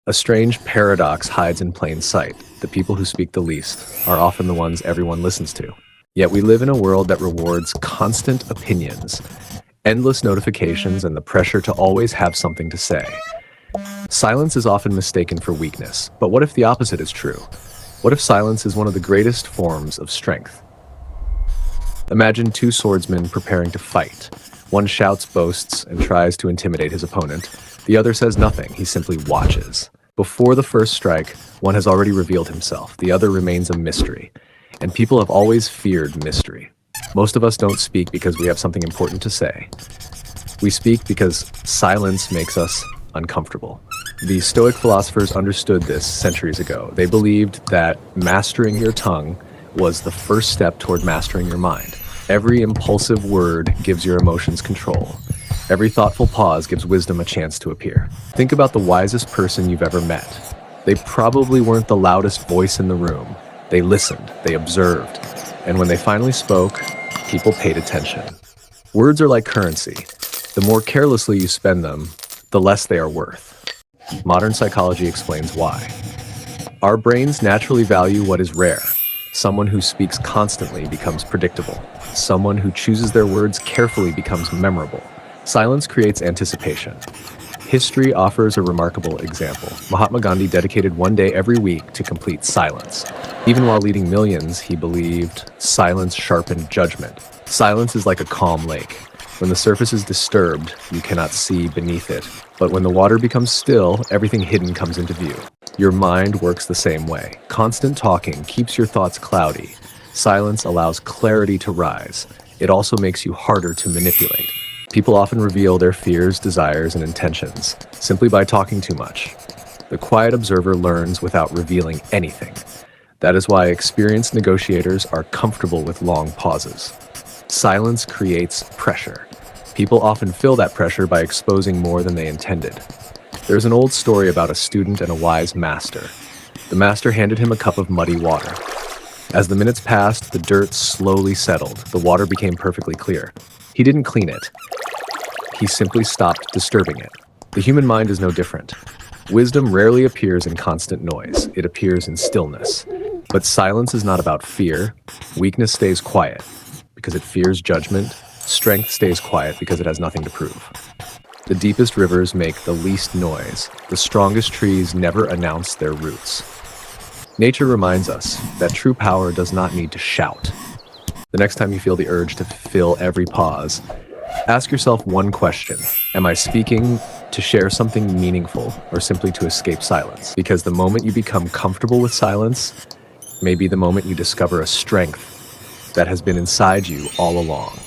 A strange paradox hides in plain sight. The people who speak the least are often the ones everyone listens to. Yet we live in a world that rewards constant opinions, endless notifications, and the pressure to always have something to say. Silence is often mistaken for weakness, but what if the opposite is true? What if silence is one of the greatest forms of strength? Imagine two swordsmen preparing to fight. One shouts, boasts, and tries to intimidate his opponent. The other says nothing, he simply watches. Before the first strike, one has already revealed himself. The other remains a mystery. And people have always feared mystery. Most of us don't speak because we have something important to say. We speak because silence makes us uncomfortable. The Stoic philosophers understood this centuries ago. They believed that mastering your tongue was the first step toward mastering your mind. Every impulsive word gives your emotions control. Every thoughtful pause gives wisdom a chance to appear. Think about the wisest person you've ever met. They probably weren't the loudest voice in the room. They listened, they observed, and when they finally spoke, people paid attention. Words are like currency. The more carelessly you spend them, the less they are worth. Modern psychology explains why. Our brains naturally value what is rare. Someone who speaks constantly becomes predictable. Someone who chooses their words carefully becomes memorable. Silence creates anticipation. History offers a remarkable example. Mahatma Gandhi dedicated one day every week to complete silence. Even while leading millions, he believed silence sharpened judgment. Silence is like a calm lake. When the surface is disturbed, you cannot see beneath it. But when the water becomes still, everything hidden comes into view. Your mind works the same way. Constant talking keeps your thoughts cloudy. Silence allows clarity to rise. It also makes you harder to manipulate. People often reveal their fears, desires, and intentions simply by talking too much. The quiet observer learns without revealing anything. That is why experienced negotiators are comfortable with long pauses. Silence creates pressure. People often fill that pressure by exposing more than they intended. There's an old story about a student and a wise master. The master handed him a cup of muddy water. As the minutes passed, the dirt slowly settled. The water became perfectly clear. He didn't clean it. He simply stopped disturbing it. The human mind is no different. Wisdom rarely appears in constant noise. It appears in stillness. But silence is not about fear. Weakness stays quiet because it fears judgment. Strength stays quiet because it has nothing to prove. The deepest rivers make the least noise. The strongest trees never announce their roots. Nature reminds us that true power does not need to shout. The next time you feel the urge to fill every pause, ask yourself one question. Am I speaking to share something meaningful or simply to escape silence? Because the moment you become comfortable with silence may be the moment you discover a strength that has been inside you all along.